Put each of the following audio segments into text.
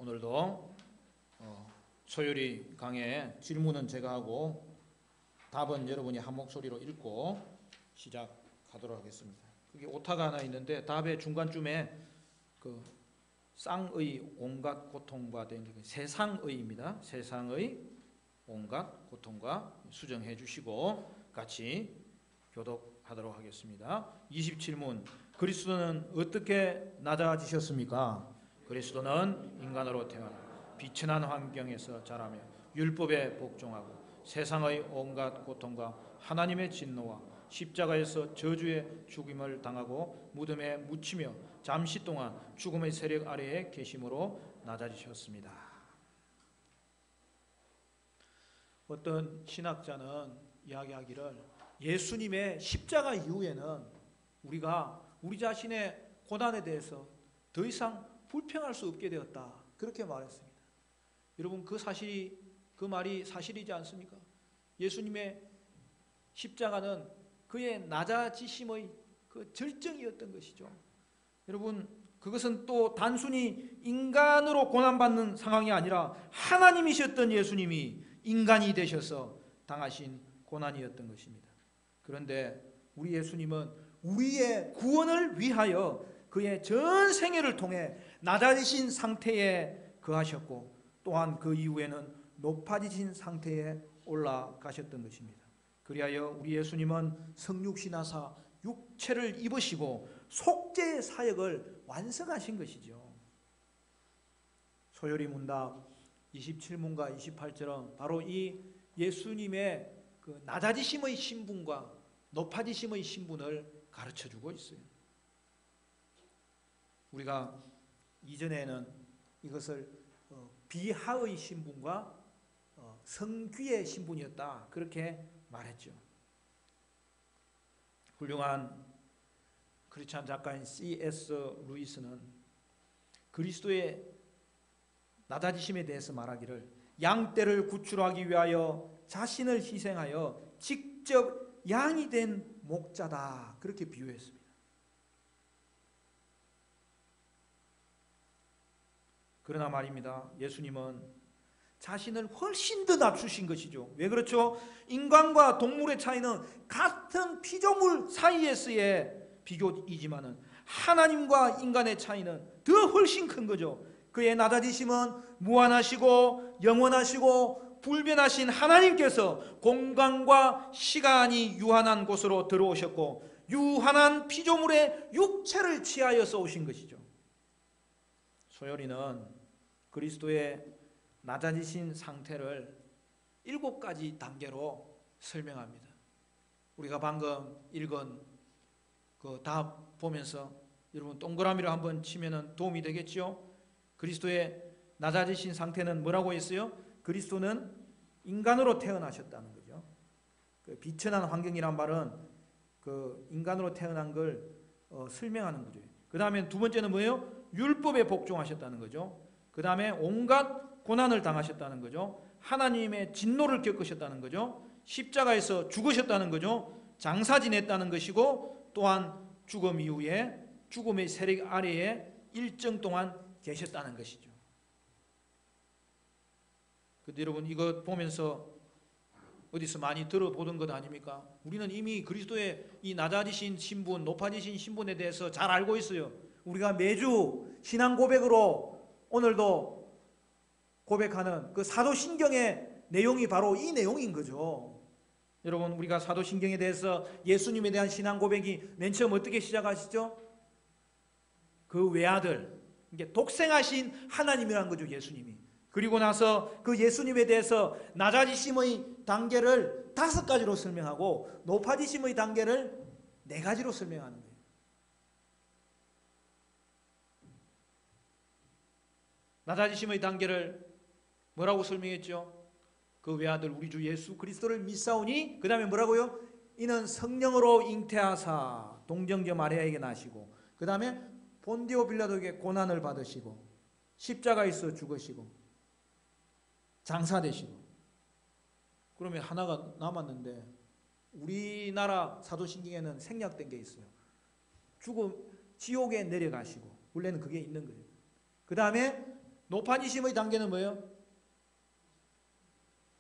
오늘도 소요리 강의 질문은 제가 하고 답은 여러분이 한 목소리로 읽고 시작하도록 하겠습니다. 그게 오타가 하나 있는데 답의 중간쯤에 그 쌍의 온갖 고통과 된 세상의입니다. 세상의 온갖 고통과 수정해 주시고 같이 교독하도록 하겠습니다. 27문 그리스도는 어떻게 낮아지셨습니까? 그리스도는 인간으로 태어나 비천한 환경에서 자라며 율법에 복종하고 세상의 온갖 고통과 하나님의 진노와 십자가에서 저주의 죽임을 당하고 무덤에 묻히며 잠시 동안 죽음의 세력 아래에 계심으로 낮아지셨습니다. 어떤 신학자는 이야기하기를 예수님의 십자가 이후에는 우리가 우리 자신의 고난에 대해서 더 이상 불평할 수 없게 되었다, 그렇게 말했습니다. 여러분, 그 말이 사실이지 않습니까? 예수님의 십자가는 그의 낮아지심의 그 절정이었던 것이죠. 여러분, 그것은 또 단순히 인간으로 고난받는 상황이 아니라 하나님이셨던 예수님이 인간이 되셔서 당하신 고난이었던 것입니다. 그런데 우리 예수님은 우리의 구원을 위하여 그의 전 생애를 통해 낮아지신 상태에 거하셨고 또한 그 이후에는 높아지신 상태에 올라가셨던 것입니다. 그리하여 우리 예수님은 성육신하사 육체를 입으시고 속죄의 사역을 완성하신 것이죠. 소요리 문답 27문과 28절은 바로 이 예수님의 그 낮아지심의 신분과 높아지심의 신분을 가르쳐주고 있어요. 우리가 이전에는 이것을 비하의 신분과 성귀의 신분이었다, 그렇게 말했죠. 훌륭한 크리스찬 작가인 C.S. 루이스는 그리스도의 낮아지심에 대해서 말하기를 양떼를 구출하기 위하여 자신을 희생하여 직접 양이 된 목자다, 그렇게 비유했습니다. 그러나 말입니다, 예수님은 자신을 훨씬 더 낮추신 것이죠. 왜 그렇죠? 인간과 동물의 차이는 같은 피조물 사이에서의 비교이지만은 하나님과 인간의 차이는 더 훨씬 큰 거죠. 그의 낮아지심은 무한하시고 영원하시고 불변하신 하나님께서 공간과 시간이 유한한 곳으로 들어오셨고 유한한 피조물의 육체를 취하여서 오신 것이죠. 소요리는 그리스도의 낮아지신 상태를 7가지 단계로 설명합니다. 우리가 방금 읽은 그 답 보면서 여러분 동그라미를 한번 치면은 도움이 되겠죠? 그리스도의 낮아지신 상태는 뭐라고 했어요? 그리스도는 인간으로 태어나셨다는 거죠. 그 비천한 환경이란 말은 그 인간으로 태어난 걸 설명하는 거죠. 그 다음에 두 번째는 뭐예요? 율법에 복종하셨다는 거죠. 그 다음에 온갖 고난을 당하셨다는 거죠. 하나님의 진노를 겪으셨다는 거죠. 십자가에서 죽으셨다는 거죠. 장사 지냈다는 것이고 또한 죽음 이후에 죽음의 세력 아래에 일정 동안 계셨다는 것이죠. 근데 여러분, 이거 보면서 어디서 많이 들어보던 것 아닙니까? 우리는 이미 그리스도의 이 낮아지신 신분, 높아지신 신분에 대해서 잘 알고 있어요. 우리가 매주 신앙 고백으로 오늘도 고백하는 그 사도신경의 내용이 바로 이 내용인 거죠. 여러분, 우리가 사도신경에 대해서 예수님에 대한 신앙 고백이 맨 처음 어떻게 시작하시죠? 그 외아들, 이게 독생하신 하나님이라는 거죠, 예수님이. 그리고 나서 그 예수님에 대해서 낮아지심의 단계를 5가지로 설명하고 높아지심의 단계를 4가지로 설명하는 거예요. 낮아지심의 단계를 뭐라고 설명했죠? 그 외아들 우리 주 예수 그리스도를 믿사오니, 그 다음에 뭐라고요? 이는 성령으로 잉태하사 동정녀 마리아에게 나시고, 그 다음에 본디오 빌라도에게 고난을 받으시고 십자가에서 죽으시고 장사되시고. 그러면 하나가 남았는데 우리나라 사도신경에는 생략된 게 있어요. 지옥에 내려가시고, 원래는 그게 있는 거예요. 그 다음에 높아지심의 단계는 뭐예요?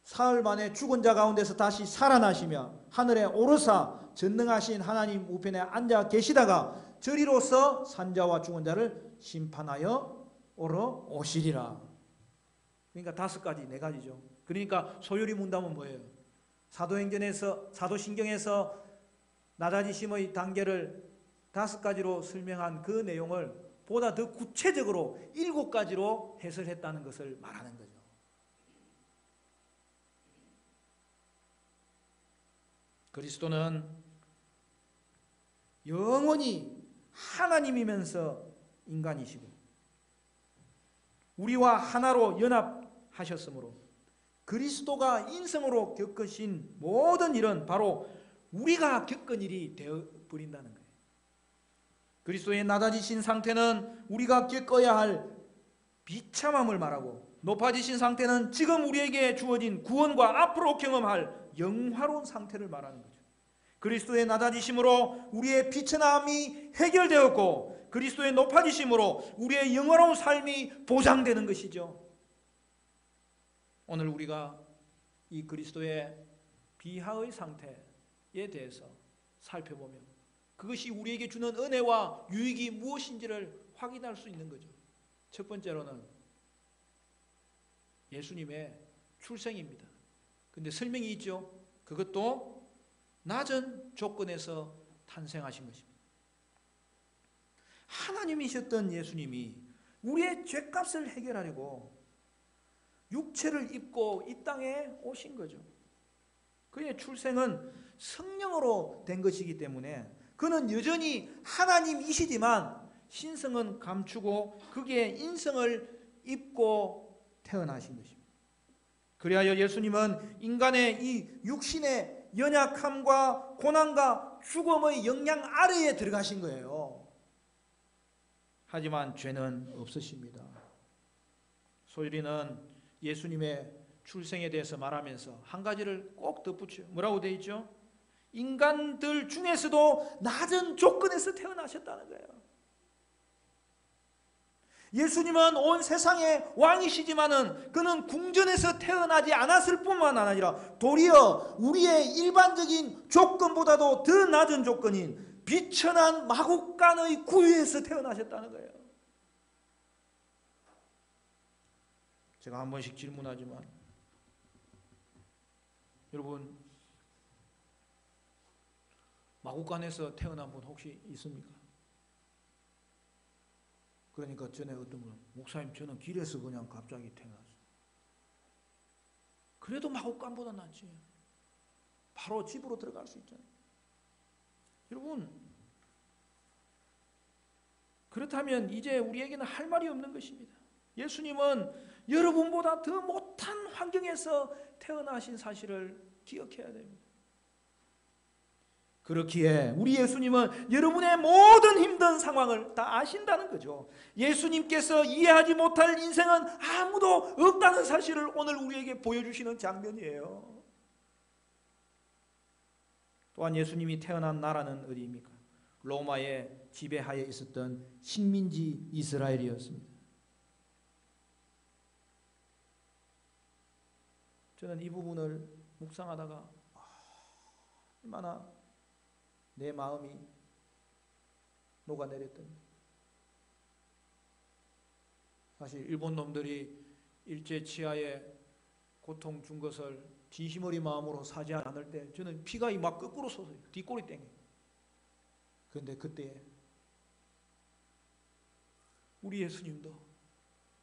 사흘 만에 죽은 자 가운데서 다시 살아나시며 하늘에 오르사 전능하신 하나님 우편에 앉아 계시다가 저리로서 산자와 죽은 자를 심판하여 오러 오시리라. 그러니까 5가지, 4가지죠. 그러니까 소요리 문답은 뭐예요? 사도신경에서 낮아지심의 단계를 5가지로 설명한 그 내용을 보다 더 구체적으로 7가지로 해설했다는 것을 말하는 거죠. 그리스도는 영원히 하나님이면서 인간이시고 우리와 하나로 연합하셨으므로 그리스도가 인성으로 겪으신 모든 일은 바로 우리가 겪은 일이 되어버린다는 거예요. 그리스도의 낮아지신 상태는 우리가 겪어야 할 비참함을 말하고 높아지신 상태는 지금 우리에게 주어진 구원과 앞으로 경험할 영화로운 상태를 말하는 거죠. 그리스도의 낮아지심으로 우리의 비천함이 해결되었고 그리스도의 높아지심으로 우리의 영화로운 삶이 보장되는 것이죠. 오늘 우리가 이 그리스도의 비하의 상태에 대해서 살펴보면 그것이 우리에게 주는 은혜와 유익이 무엇인지를 확인할 수 있는 거죠. 첫 번째로는 예수님의 출생입니다. 근데 설명이 있죠. 그것도 낮은 조건에서 탄생하신 것입니다. 하나님이셨던 예수님이 우리의 죄값을 해결하려고 육체를 입고 이 땅에 오신 거죠. 그의 출생은 성령으로 된 것이기 때문에 그는 여전히 하나님이시지만 신성은 감추고 그의 인성을 입고 태어나신 것입니다. 그리하여 예수님은 인간의 이 육신의 연약함과 고난과 죽음의 영향 아래에 들어가신 거예요. 하지만 죄는 없으십니다. 소율이는 예수님의 출생에 대해서 말하면서 한 가지를 꼭 덧붙여요. 뭐라고 되어 있죠? 인간들 중에서도 낮은 조건에서 태어나셨다는 거예요. 예수님은 온 세상의 왕이시지만은 그는 궁전에서 태어나지 않았을 뿐만 아니라 도리어 우리의 일반적인 조건보다도 더 낮은 조건인 비천한 마국간의 구유에서 태어나셨다는 거예요. 제가 한 번씩 질문하지만 여러분 마국간에서 태어난 분 혹시 있습니까? 그러니까 전에 어떤 분은 목사님 저는 길에서 그냥 갑자기 태어났어요. 그래도 마국간보다 낫지. 바로 집으로 들어갈 수 있잖아요. 여러분 그렇다면 이제 우리에게는 할 말이 없는 것입니다. 예수님은 여러분보다 더 못한 환경에서 태어나신 사실을 기억해야 됩니다. 그렇기에 우리 예수님은 여러분의 모든 힘든 상황을 다 아신다는 거죠. 예수님께서 이해하지 못할 인생은 아무도 없다는 사실을 오늘 우리에게 보여주시는 장면이에요. 또한 예수님이 태어난 나라는 어디입니까? 로마의 지배하에 있었던 식민지 이스라엘이었습니다. 저는 이 부분을 묵상하다가 얼마나 내 마음이 녹아내렸더니 사실 일본 놈들이 일제 치하에 고통 준 것을 진심어리 마음으로 사죄하지 않을 때 저는 피가 막 거꾸로 솟아요. 뒷골이 땡겨요. 그런데 그때 우리 예수님도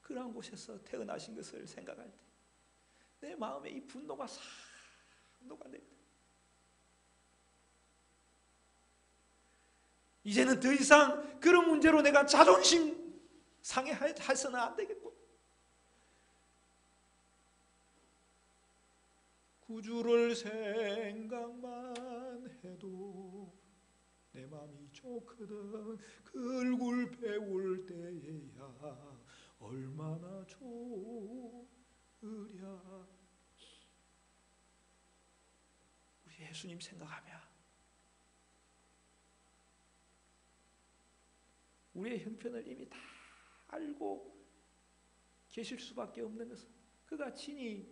그러한 곳에서 태어나신 것을 생각할 때 내 마음에 이 분노가 싹 녹아내립니다. 이제는 더 이상 그런 문제로 내가 자존심 상해해서는 안 되겠고 구주를 생각만 해도 내 마음이 좋거든. 그 얼굴 배울 때에야 얼마나 좋으랴. 우리 예수님 생각하며 우리의 형편을 이미 다 알고 계실 수밖에 없는 것은 그가 친히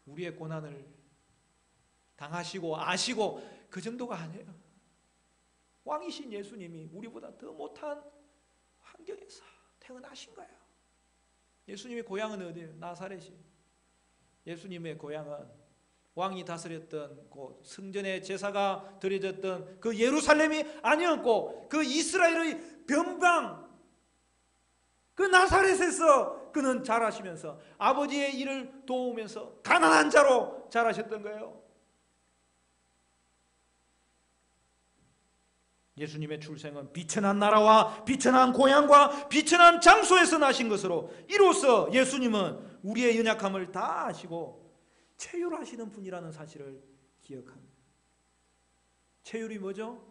우리의 고난을 당하시고 아시고 그 정도가 아니에요. 왕이신 예수님이 우리보다 더 못한 환경에서 태어나신 거예요. 예수님의 고향은 어디예요? 나사렛이에요. 예수님의 고향은 왕이 다스렸던 그 성전의 제사가 드려졌던 그 예루살렘이 아니었고 그 이스라엘의 변방 그 나사렛에서 그는 자라시면서 아버지의 일을 도우면서 가난한 자로 자라셨던 거예요. 예수님의 출생은 비천한 나라와 비천한 고향과 비천한 장소에서 나신 것으로 이로써 예수님은 우리의 연약함을 다 아시고 체휼하시는 분이라는 사실을 기억합니다. 체휼이 뭐죠?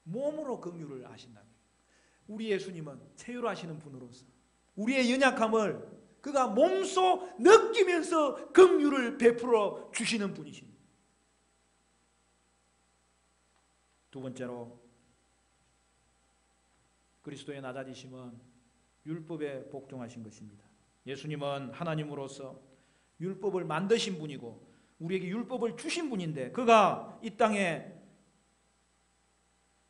몸으로 긍휼을 하신다는 거예요. 우리 예수님은 체휼하시는 분으로서 우리의 연약함을 그가 몸소 느끼면서 긍휼을 베풀어 주시는 분이십니다. 두 번째로 그리스도의 낮아지심은 율법에 복종하신 것입니다. 예수님은 하나님으로서 율법을 만드신 분이고 우리에게 율법을 주신 분인데 그가 이 땅에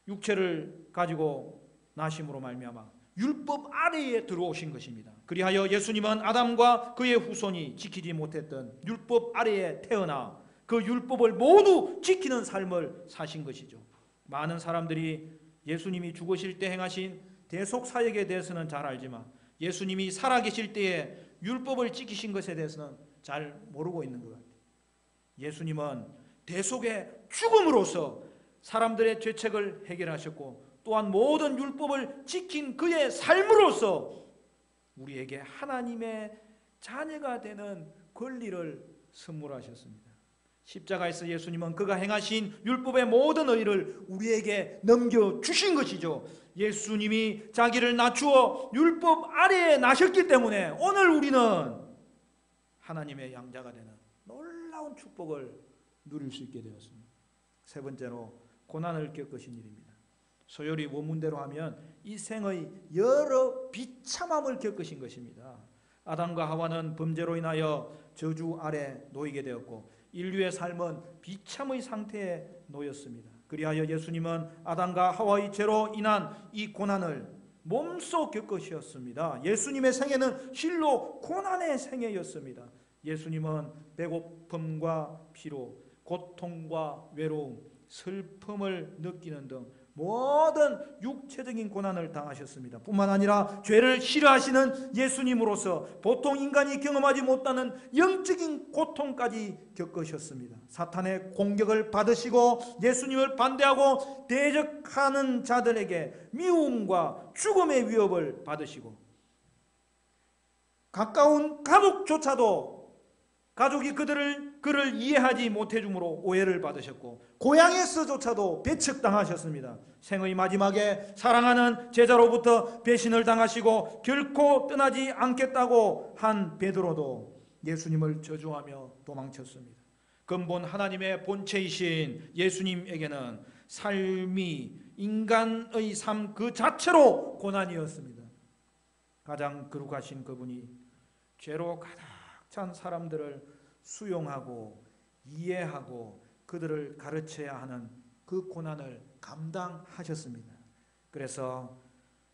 육체를 가지고 나심으로 말미암아 율법 아래에 들어오신 것입니다. 그리하여 예수님은 아담과 그의 후손이 지키지 못했던 율법 아래에 태어나 그 율법을 모두 지키는 삶을 사신 것이죠. 많은 사람들이 예수님이 죽으실 때 행하신 대속사역에 대해서는 잘 알지만 예수님이 살아계실 때에 율법을 지키신 것에 대해서는 잘 모르고 있는 것 같아요. 예수님은 대속의 죽음으로써 사람들의 죄책을 해결하셨고 또한 모든 율법을 지킨 그의 삶으로써 우리에게 하나님의 자녀가 되는 권리를 선물하셨습니다. 십자가에서 예수님은 그가 행하신 율법의 모든 의를 우리에게 넘겨주신 것이죠. 예수님이 자기를 낮추어 율법 아래에 나셨기 때문에 오늘 우리는 하나님의 양자가 되는 놀라운 축복을 누릴 수 있게 되었습니다. 세 번째로 고난을 겪으신 일입니다. 소요리 원문대로 하면 이 생의 여러 비참함을 겪으신 것입니다. 아담과 하와는 범죄로 인하여 저주 아래 놓이게 되었고 인류의 삶은 비참의 상태에 놓였습니다. 그리하여 예수님은 아담과 하와의 죄로 인한 이 고난을 몸소 겪으셨습니다. 예수님의 생애는 실로 고난의 생애였습니다. 예수님은 배고픔과 피로, 고통과 외로움, 슬픔을 느끼는 등 모든 육체적인 고난을 당하셨습니다. 뿐만 아니라 죄를 싫어하시는 예수님으로서 보통 인간이 경험하지 못하는 영적인 고통까지 겪으셨습니다. 사탄의 공격을 받으시고 예수님을 반대하고 대적하는 자들에게 미움과 죽음의 위협을 받으시고 가까운 가족조차도 가족이 그를 이해하지 못해줌으로 오해를 받으셨고 고향에서조차도 배척당하셨습니다. 생의 마지막에 사랑하는 제자로부터 배신을 당하시고 결코 떠나지 않겠다고 한 베드로도 예수님을 저주하며 도망쳤습니다. 근본 하나님의 본체이신 예수님에게는 삶이 인간의 삶 그 자체로 고난이었습니다. 가장 거룩하신 그분이 죄로 가득 찬 사람들을 수용하고 이해하고 그들을 가르쳐야 하는 그 고난을 감당하셨습니다. 그래서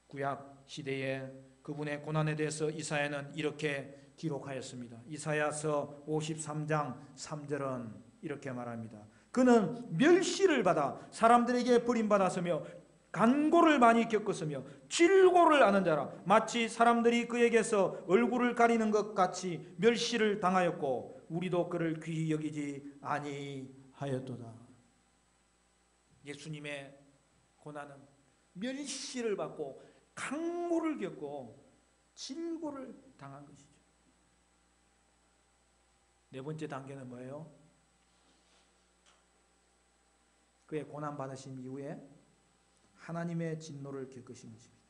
구약 시대에 그분의 고난에 대해서 이사야는 이렇게 기록하였습니다. 이사야서 53장 3절은 이렇게 말합니다. 그는 멸시를 받아 사람들에게 버림받았으며 간고를 많이 겪었으며 질고를 아는 자라 마치 사람들이 그에게서 얼굴을 가리는 것 같이 멸시를 당하였고 우리도 그를 귀히 여기지 아니하였도다. 예수님의 고난은 멸시를 받고 강고를 겪고 질고를 당한 것이죠. 네 번째 단계는 뭐예요? 그의 고난 받으심 이후에 하나님의 진노를 겪으신 것입니다.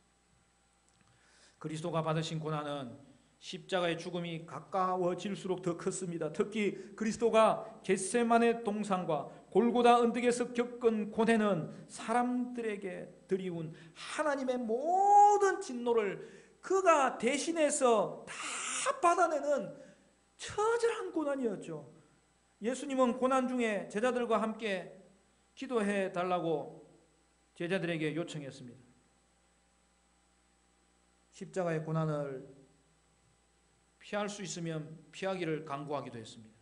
그리스도가 받으신 고난은 십자가의 죽음이 가까워질수록 더 컸습니다. 특히 그리스도가 겟세마네 동산과 골고다 언덕에서 겪은 고뇌는 사람들에게 드리운 하나님의 모든 진노를 그가 대신해서 다 받아내는 처절한 고난이었죠. 예수님은 고난 중에 제자들과 함께 기도해 달라고 제자들에게 요청했습니다. 십자가의 고난을 피할 수 있으면 피하기를 간구하기도 했습니다.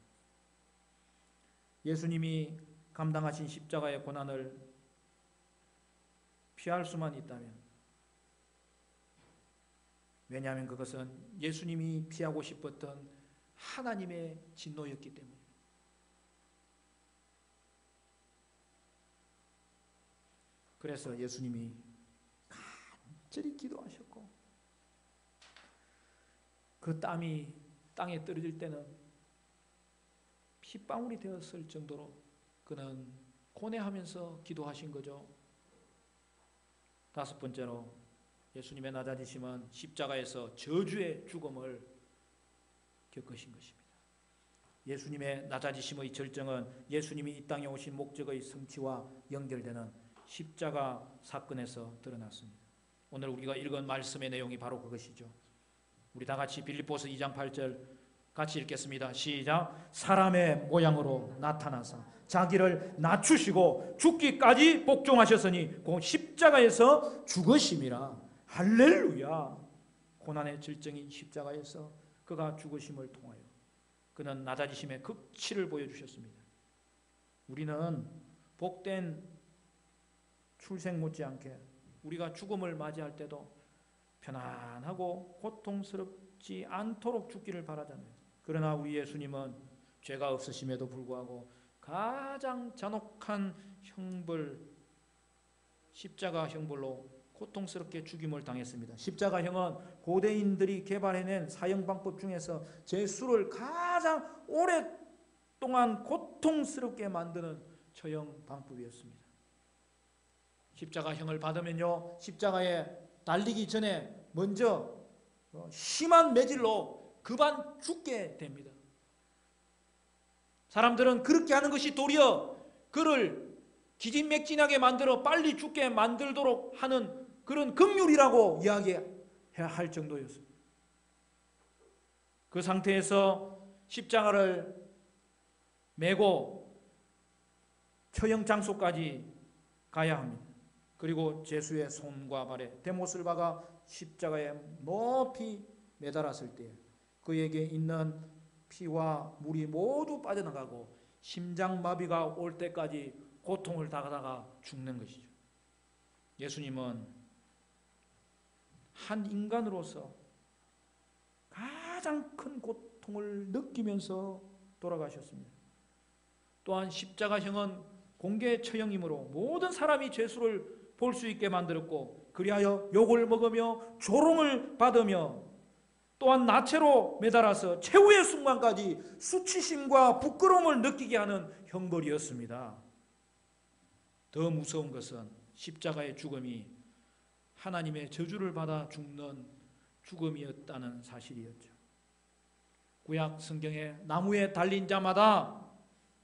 예수님이 감당하신 십자가의 고난을 피할 수만 있다면, 왜냐하면 그것은 예수님이 피하고 싶었던 하나님의 진노였기 때문입니다. 그래서 예수님이 간절히 기도하셨고, 그 땀이 땅에 떨어질 때는 핏방울이 되었을 정도로 그는 고뇌하면서 기도하신 거죠. 다섯 번째로, 예수님의 낮아지심은 십자가에서 저주의 죽음을 겪으신 것입니다. 예수님의 낮아지심의 절정은 예수님이 이 땅에 오신 목적의 성취와 연결되는 십자가 사건에서 드러났습니다. 오늘 우리가 읽은 말씀의 내용이 바로 그것이죠. 우리 다 같이 빌립보서 2장 8절 같이 읽겠습니다. 시작. 사람의 모양으로 나타나사 자기를 낮추시고 죽기까지 복종하셨으니 그 십자가에서 죽으심이라. 할렐루야. 고난의 절정인 십자가에서 그가 죽으심을 통하여 그는 낮아지심의 극치를 보여주셨습니다. 우리는 복된 출생 못지않게 우리가 죽음을 맞이할 때도 편안하고 고통스럽지 않도록 죽기를 바라잖아요. 그러나 우리 예수님은 죄가 없으심에도 불구하고 가장 잔혹한 형벌, 십자가 형벌로 고통스럽게 죽임을 당했습니다. 십자가형은 고대인들이 개발해낸 사형방법 중에서 죄수를 가장 오랫동안 고통스럽게 만드는 처형 방법이었습니다. 십자가형을 받으면요, 십자가에 달리기 전에 먼저 심한 매질로 급한 죽게 됩니다. 사람들은 그렇게 하는 것이 도리어 그를 기진맥진하게 만들어 빨리 죽게 만들도록 하는 그런 긍휼이라고 이야기해야 할 정도였습니다. 그 상태에서 십자가를 메고 처형 장소까지 가야 합니다. 그리고 제수의 손과 발에 대못을 박아 십자가에 높이 매달았을 때 그에게 있는 피와 물이 모두 빠져나가고 심장마비가 올 때까지 고통을 당하다가 죽는 것이죠. 예수님은 한 인간으로서 가장 큰 고통을 느끼면서 돌아가셨습니다. 또한 십자가형은 공개 처형이므로 모든 사람이 죄수를 볼 수 있게 만들었고, 그리하여 욕을 먹으며 조롱을 받으며 또한 나체로 매달아서 최후의 순간까지 수치심과 부끄러움을 느끼게 하는 형벌이었습니다. 더 무서운 것은 십자가의 죽음이 하나님의 저주를 받아 죽는 죽음이었다는 사실이었죠. 구약 성경에 나무에 달린 자마다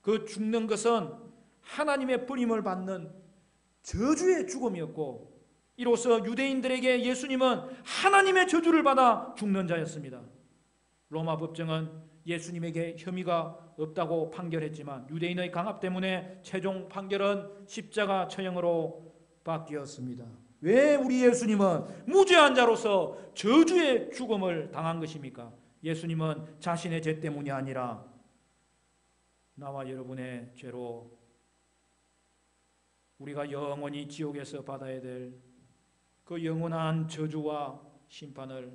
그 죽는 것은 하나님의 버림을 받는 저주의 죽음이었고, 이로써 유대인들에게 예수님은 하나님의 저주를 받아 죽는 자였습니다. 로마 법정은 예수님에게 혐의가 없다고 판결했지만 유대인의 강압 때문에 최종 판결은 십자가 처형으로 바뀌었습니다. 왜 우리 예수님은 무죄한 자로서 저주의 죽음을 당한 것입니까? 예수님은 자신의 죄 때문이 아니라 나와 여러분의 죄로 우리가 영원히 지옥에서 받아야 될 그 영원한 저주와 심판을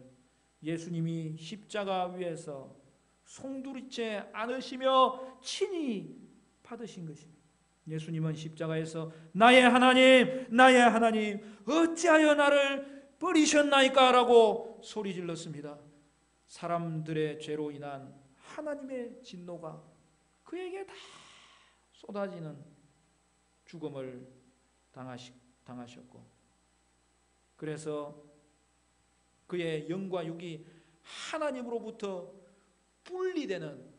예수님이 십자가 위에서 송두리째 안으시며 친히 받으신 것입니다. 예수님은 십자가에서 나의 하나님, 나의 하나님, 어찌하여 나를 버리셨나이까? 라고 소리 질렀습니다. 사람들의 죄로 인한 하나님의 진노가 그에게 다 쏟아지는 죽음을 당하셨고, 그래서 그의 영과 육이 하나님으로부터 분리되는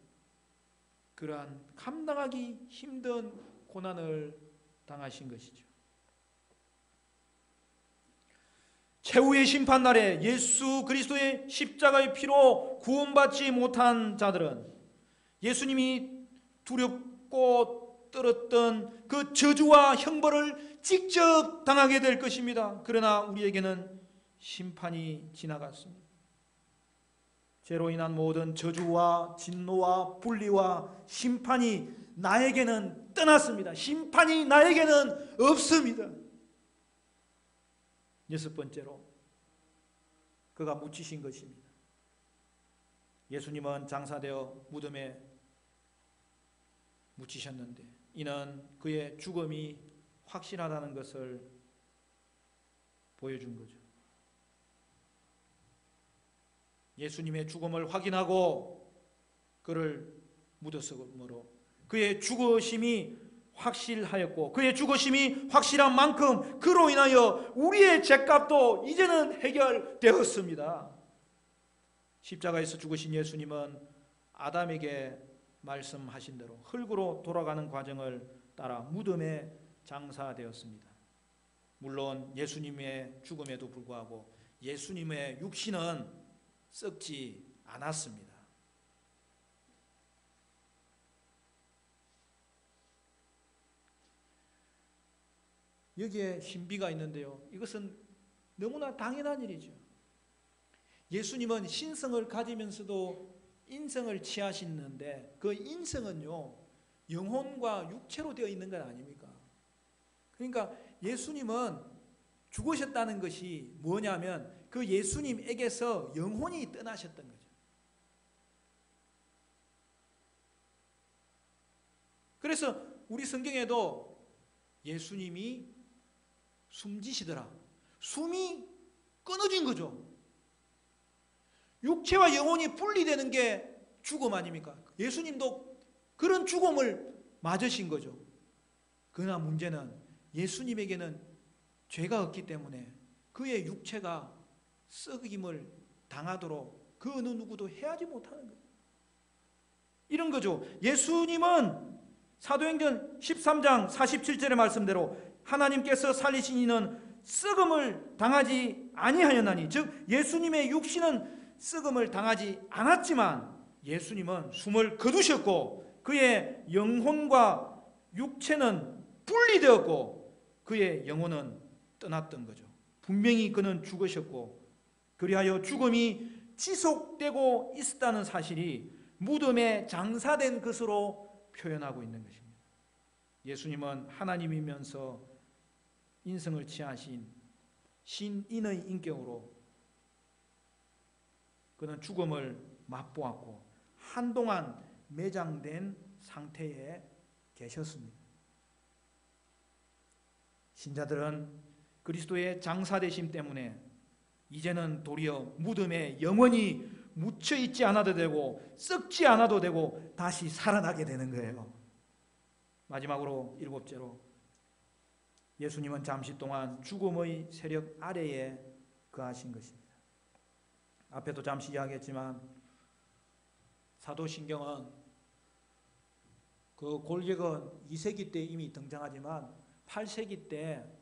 그러한 감당하기 힘든 고난을 당하신 것이죠. 최후의 심판날에 예수 그리스도의 십자가의 피로 구원받지 못한 자들은 예수님이 두렵고 떨었던 그 저주와 형벌을 직접 당하게 될 것입니다. 그러나 우리에게는 심판이 지나갔습니다. 죄로 인한 모든 저주와 진노와 분리와 심판이 나에게는 떠났습니다. 심판이 나에게는 없습니다. 여섯 번째로 그가 묻히신 것입니다. 예수님은 장사되어 무덤에 묻히셨는데 이는 그의 죽음이 확실하다는 것을 보여준 거죠. 예수님의 죽음을 확인하고 그를 묻었으므로 그의 죽으심이 확실하였고 그의 죽으심이 확실한 만큼 그로 인하여 우리의 죄값도 이제는 해결되었습니다. 십자가에서 죽으신 예수님은 아담에게 말씀하신 대로 흙으로 돌아가는 과정을 따라 무덤에 장사되었습니다. 물론 예수님의 죽음에도 불구하고 예수님의 육신은 썩지 않았습니다. 여기에 신비가 있는데요. 이것은 너무나 당연한 일이죠. 예수님은 신성을 가지면서도 인성을 취하시는데 그 인성은요, 영혼과 육체로 되어 있는 건 아닙니까? 그러니까 예수님은 죽으셨다는 것이 뭐냐면 그 예수님에게서 영혼이 떠나셨던 거죠. 그래서 우리 성경에도 예수님이 숨지시더라. 숨이 끊어진 거죠. 육체와 영혼이 분리되는 게 죽음 아닙니까? 예수님도 그런 죽음을 맞으신 거죠. 그러나 문제는 예수님에게는 죄가 없기 때문에 그의 육체가 썩임을 당하도록 그 어느 누구도 해하지 못하는 거예요. 이런 거죠. 예수님은 사도행전 13장 47절의 말씀대로 하나님께서 살리신 이는 썩음을 당하지 아니하였나니, 즉 예수님의 육신은 썩음을 당하지 않았지만 예수님은 숨을 거두셨고 그의 영혼과 육체는 분리되었고 그의 영혼은 떠났던 거죠. 분명히 그는 죽으셨고 그리하여 죽음이 지속되고 있었다는 사실이 무덤에 장사된 것으로 표현하고 있는 것입니다. 예수님은 하나님이면서 인성을 취하신 신인의 인격으로 그는 죽음을 맛보았고 한동안 매장된 상태에 계셨습니다. 신자들은 그리스도의 장사되심 때문에 이제는 도리어 무덤에 영원히 묻혀 있지 않아도 되고 썩지 않아도 되고 다시 살아나게 되는 거예요. 마지막으로 일곱째로 예수님은 잠시 동안 죽음의 세력 아래에 거하신 것입니다. 앞에도 잠시 이야기했지만 사도신경은 그 골격은 2세기 때 이미 등장하지만 8세기 때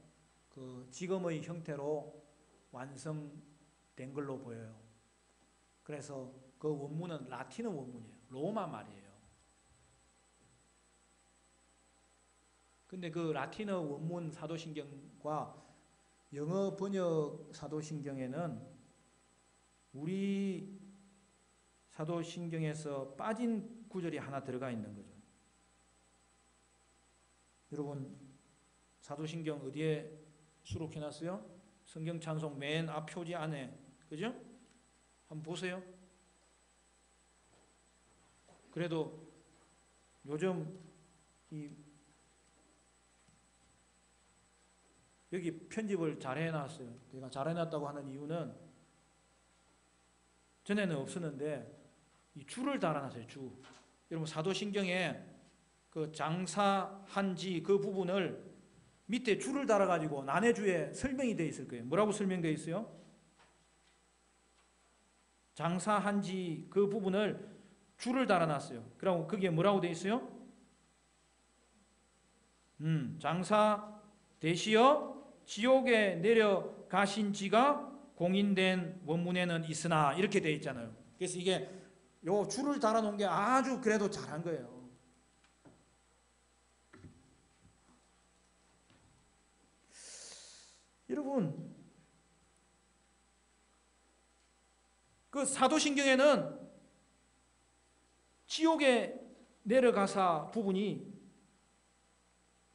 그 지금의 형태로 완성된 걸로 보여요. 그래서 그 원문은 라틴어 원문이에요. 로마 말이에요. 근데 그 라틴어 원문 사도신경과 영어 번역 사도신경에는 우리 사도신경에서 빠진 구절이 하나 들어가 있는 거죠. 여러분 사도신경 어디에 수록해놨어요? 성경 찬송 맨 앞 표지 안에, 그죠? 한번 보세요. 그래도 요즘 여기 편집을 잘 해놨어요. 제가 잘 해놨다고 하는 이유는 전에는 없었는데 이 줄을 달아놨어요. 줄. 여러분 사도신경에 그 장사한지 그 부분을 밑에 줄을 달아가지고 난해주에 설명이 되어 있을 거예요. 뭐라고 설명되어 있어요? 장사한지 그 부분을 줄을 달아놨어요. 그럼 그게 뭐라고 되어 있어요? 장사 되시어 지옥에 내려가신 지가 공인된 원문에는 있으나 이렇게 돼 있잖아요. 그래서 이게 요 줄을 달아놓은 게 아주 그래도 잘한 거예요. 여러분, 그 사도신경에는 지옥에 내려가사 부분이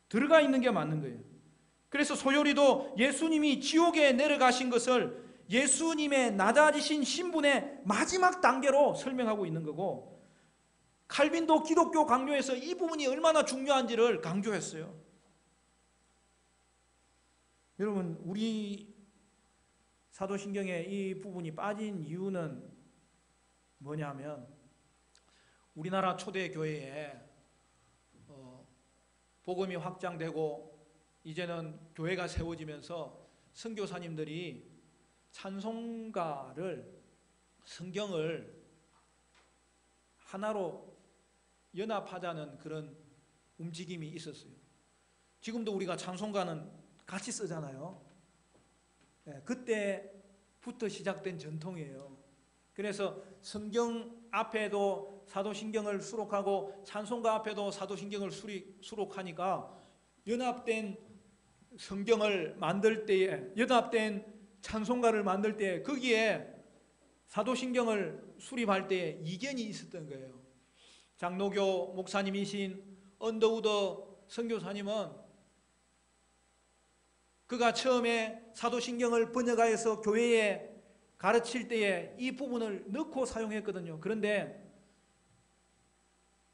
들어가 있는 게 맞는 거예요. 그래서 소요리도 예수님이 지옥에 내려가신 것을 예수님의 낮아지신 신분의 마지막 단계로 설명하고 있는 거고, 칼빈도 기독교 강요에서 이 부분이 얼마나 중요한지를 강조했어요. 여러분, 우리 사도신경에 이 부분이 빠진 이유는 뭐냐면, 우리나라 초대교회에 복음이 확장되고 이제는 교회가 세워지면서 선교사님들이 찬송가를, 성경을 하나로 연합하자는 그런 움직임이 있었어요. 지금도 우리가 찬송가는 같이 쓰잖아요. 그때부터 시작된 전통이에요. 그래서 성경 앞에도 사도신경을 수록하고 찬송가 앞에도 사도신경을 수록하니까 연합된 성경을 만들 때에, 연합된 찬송가를 만들 때 거기에 사도신경을 수립할 때 이견이 있었던 거예요. 장로교 목사님이신 언더우더 선교사님은 그가 처음에 사도신경을 번역하여서 교회에 가르칠 때에 이 부분을 넣고 사용했거든요. 그런데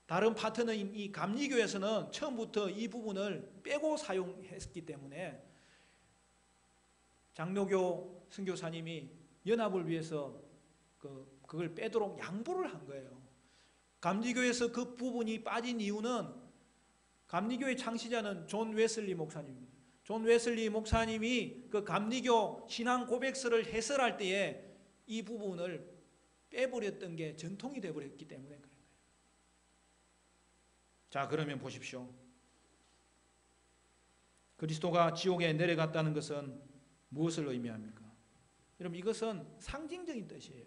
다른 파트너인 이 감리교에서는 처음부터 이 부분을 빼고 사용했기 때문에 장로교 선교사님이 연합을 위해서 그걸 빼도록 양보를 한 거예요. 감리교에서 그 부분이 빠진 이유는 감리교의 창시자는 존 웨슬리 목사님입니다. 존 웨슬리 목사님이 그 감리교 신앙 고백서를 해설할 때에 이 부분을 빼버렸던 게 전통이 되어버렸기 때문에 그래요. 자, 그러면 보십시오. 그리스도가 지옥에 내려갔다는 것은 무엇을 의미합니까? 여러분, 이것은 상징적인 뜻이에요.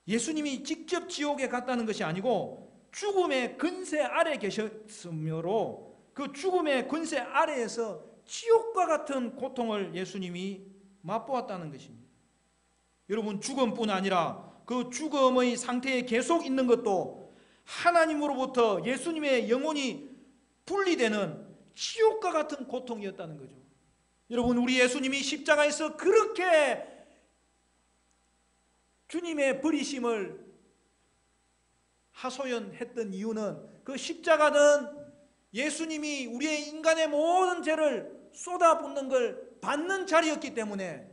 예수님이 직접 지옥에 갔다는 것이 아니고 죽음의 권세 아래 계셨으므로 그 죽음의 권세 아래에서 지옥과 같은 고통을 예수님이 맛보았다는 것입니다. 여러분, 죽음뿐 아니라 그 죽음의 상태에 계속 있는 것도 하나님으로부터 예수님의 영혼이 분리되는 지옥과 같은 고통이었다는 거죠. 여러분, 우리 예수님이 십자가에서 그렇게 주님의 버리심을 하소연했던 이유는 그 십자가는 예수님이 우리의 인간의 모든 죄를 쏟아붓는 걸 받는 자리였기 때문에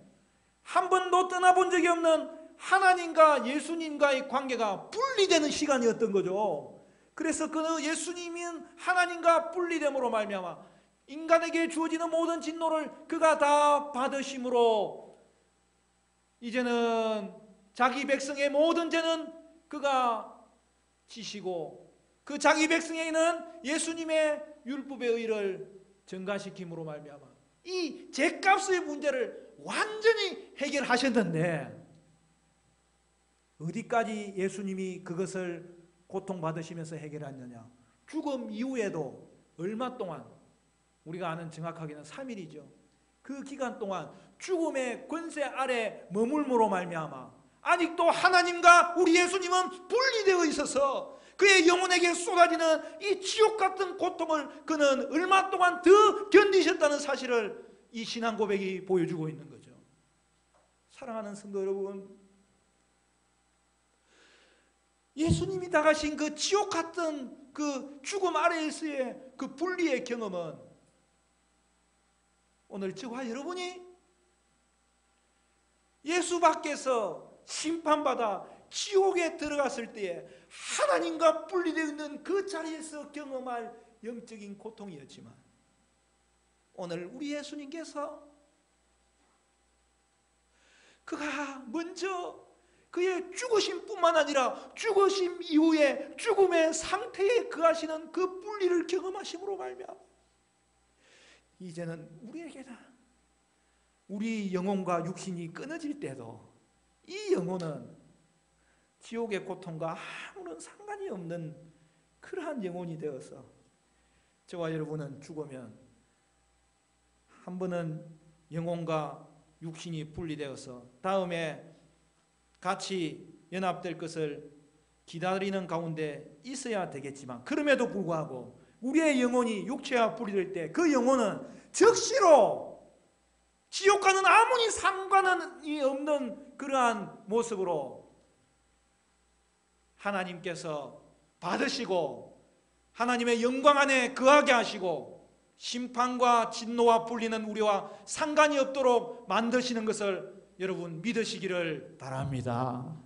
한 번도 떠나본 적이 없는 하나님과 예수님과의 관계가 분리되는 시간이었던 거죠. 그래서 그 예수님은 하나님과 분리됨으로 말미암아 인간에게 주어지는 모든 진노를 그가 다 받으심으로 이제는 자기 백성의 모든 죄는 그가 지시고 그 자기 백성에게는 예수님의 율법의 의를 증가시킴으로 말미암아 이 죄값의 문제를 완전히 해결하셨는데 어디까지 예수님이 그것을 고통받으시면서 해결했느냐? 죽음 이후에도 얼마 동안, 우리가 아는 정확하게는 3일이죠. 그 기간 동안 죽음의 권세 아래 머물므로 말미암아 아직도 하나님과 우리 예수님은 분리되어 있어서 그의 영혼에게 쏟아지는 이 지옥 같은 고통을 그는 얼마 동안 더 견디셨다는 사실을 이 신앙 고백이 보여주고 있는 거죠. 사랑하는 성도 여러분, 예수님이 당하신 그 지옥 같은 그 죽음 아래에서의 그 분리의 경험은 오늘 저와 여러분이 예수 밖에서 심판받아 지옥에 들어갔을 때에 하나님과 분리되어 있는 그 자리에서 경험할 영적인 고통이었지만 오늘 우리 예수님께서 그가 먼저 그의 죽으심뿐만 아니라 죽으심 이후에 죽음의 상태에 거하시는 그 분리를 경험하심으로 말미암아 이제는 우리에게는 우리 영혼과 육신이 끊어질 때도 이 영혼은 지옥의 고통과 아무런 상관이 없는 그러한 영혼이 되어서 저와 여러분은 죽으면 한 번은 영혼과 육신이 분리되어서 다음에 같이 연합될 것을 기다리는 가운데 있어야 되겠지만 그럼에도 불구하고 우리의 영혼이 육체와 분리될 때 그 영혼은 즉시로 지옥과는 아무리 상관이 없는 그러한 모습으로 하나님께서 받으시고 하나님의 영광 안에 거하게 하시고 심판과 진노와 분리는 우리와 상관이 없도록 만드시는 것을 여러분 믿으시기를 바랍니다.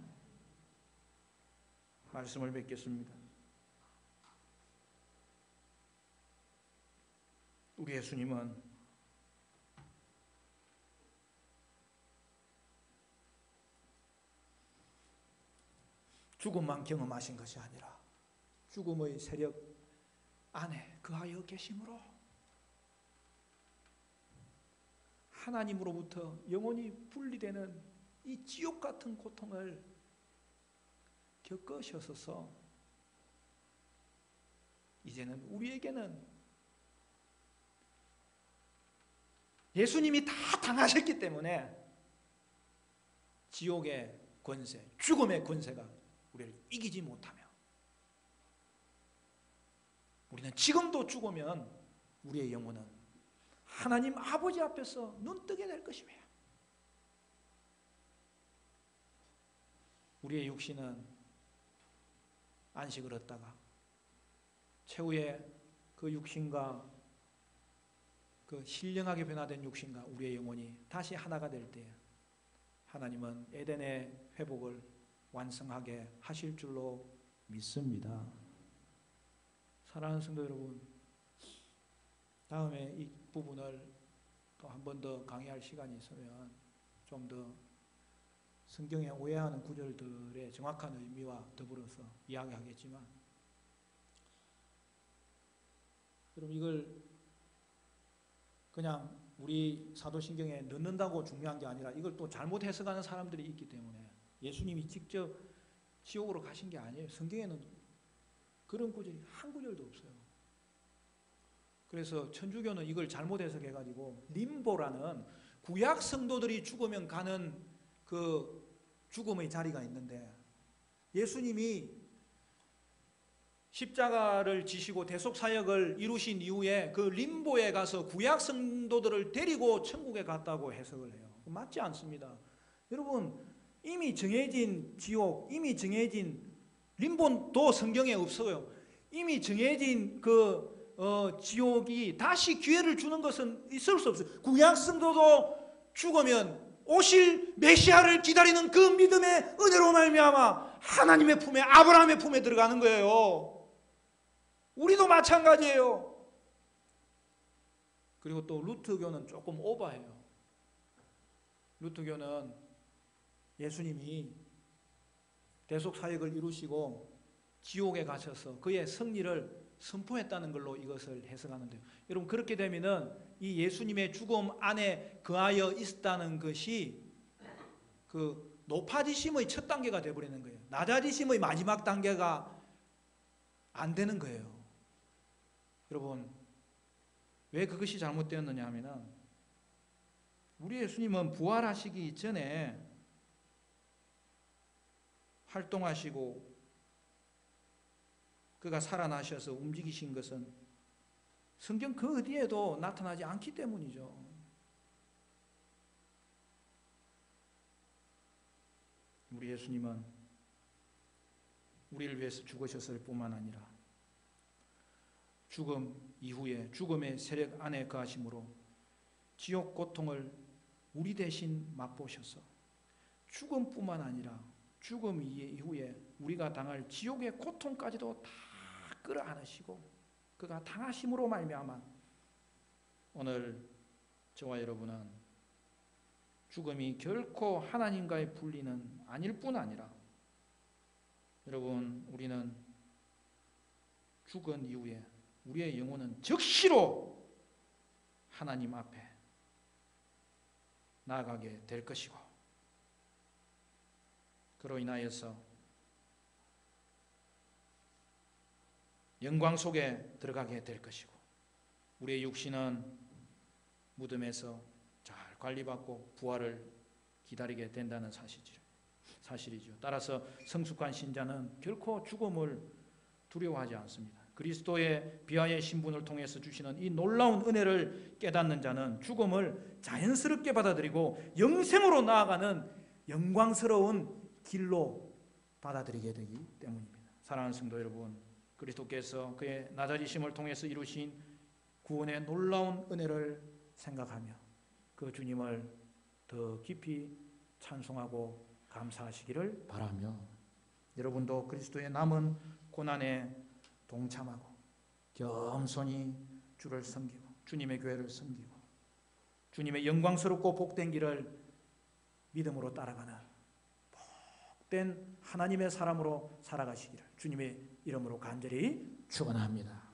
말씀을 맺겠습니다. 우리 예수님은 죽음만 경험하신 것이 아니라 죽음의 세력 안에 거하여 계심으로 하나님으로부터 영원히 분리되는 이 지옥 같은 고통을 겪으셔서 이제는 우리에게는 예수님이 다 당하셨기 때문에 지옥의 권세, 죽음의 권세가 우리를 이기지 못하며 우리는 지금도 죽으면 우리의 영혼은 하나님 아버지 앞에서 눈뜨게 될 것이며 우리의 육신은 안식을 얻다가 최후의 그 육신과 그 신령하게 변화된 육신과 우리의 영혼이 다시 하나가 될 때 하나님은 에덴의 회복을 완성하게 하실 줄로 믿습니다. 사랑하는 성도 여러분, 다음에 이 부분을 또 한 번 더 강의할 시간이 있으면 좀 더 성경에 오해하는 구절들의 정확한 의미와 더불어서 이야기하겠지만 여러분 이걸 그냥 우리 사도신경에 넣는다고 중요한 게 아니라 이걸 또 잘못 해석하는 사람들이 있기 때문에 예수님이 직접 지옥으로 가신 게 아니에요. 성경에는 그런 구절이 한 구절도 없어요. 그래서 천주교는 이걸 잘못 해석해가지고 림보라는 구약 성도들이 죽으면 가는 그 죽음의 자리가 있는데 예수님이 십자가를 지시고 대속사역을 이루신 이후에 그 림보에 가서 구약 성도들을 데리고 천국에 갔다고 해석을 해요. 맞지 않습니다. 여러분 이미 정해진 지옥, 이미 정해진 림보도 성경에 없어요. 이미 정해진 지옥이 다시 기회를 주는 것은 있을 수 없어요. 구약 성도도 죽으면 오실 메시아를 기다리는 그 믿음의 은혜로 말미암아 하나님의 품에 아브라함의 품에 들어가는 거예요. 우리도 마찬가지예요. 그리고 또 루터교는 조금 오버해요. 루터교는 예수님이 대속사역을 이루시고 지옥에 가셔서 그의 승리를 선포했다는 걸로 이것을 해석하는데요. 여러분 그렇게 되면은 이 예수님의 죽음 안에 거하여 있었다는 것이 그 높아지심의 첫 단계가 되어버리는 거예요. 낮아지심의 마지막 단계가 안 되는 거예요. 여러분 왜 그것이 잘못되었느냐 하면은 우리 예수님은 부활하시기 전에 활동하시고 그가 살아나셔서 움직이신 것은 성경 그 어디에도 나타나지 않기 때문이죠. 우리 예수님은 우리를 위해서 죽으셨을 뿐만 아니라 죽음 이후에 죽음의 세력 안에 거하심으로 지옥 고통을 우리 대신 맛보셔서 죽음뿐만 아니라 죽음 이후에 우리가 당할 지옥의 고통까지도 다 끌어안으시고 그가 당하심으로 말미암아 오늘 저와 여러분은 죽음이 결코 하나님과의 분리는 아닐 뿐 아니라 여러분 우리는 죽은 이후에 우리의 영혼은 즉시로 하나님 앞에 나아가게 될 것이고 그로 인하여서 영광 속에 들어가게 될 것이고 우리의 육신은 무덤에서 잘 관리받고 부활을 기다리게 된다는 사실이죠. 따라서 성숙한 신자는 결코 죽음을 두려워하지 않습니다. 그리스도의 비하의 신분을 통해서 주시는 이 놀라운 은혜를 깨닫는 자는 죽음을 자연스럽게 받아들이고 영생으로 나아가는 영광스러운 길로 받아들이게 되기 때문입니다. 사랑하는 성도 여러분, 그리스도께서 그의 낮아지심을 통해서 이루신 구원의 놀라운 은혜를 생각하며 그 주님을 더 깊이 찬송하고 감사하시기를 바라며 여러분도 그리스도의 남은 고난에 동참하고 겸손히 주를 섬기고 주님의 교회를 섬기고 주님의 영광스럽고 복된 길을 믿음으로 따라가는 복된 하나님의 사람으로 살아가시기를 주님의 이름으로 간절히 축원합니다.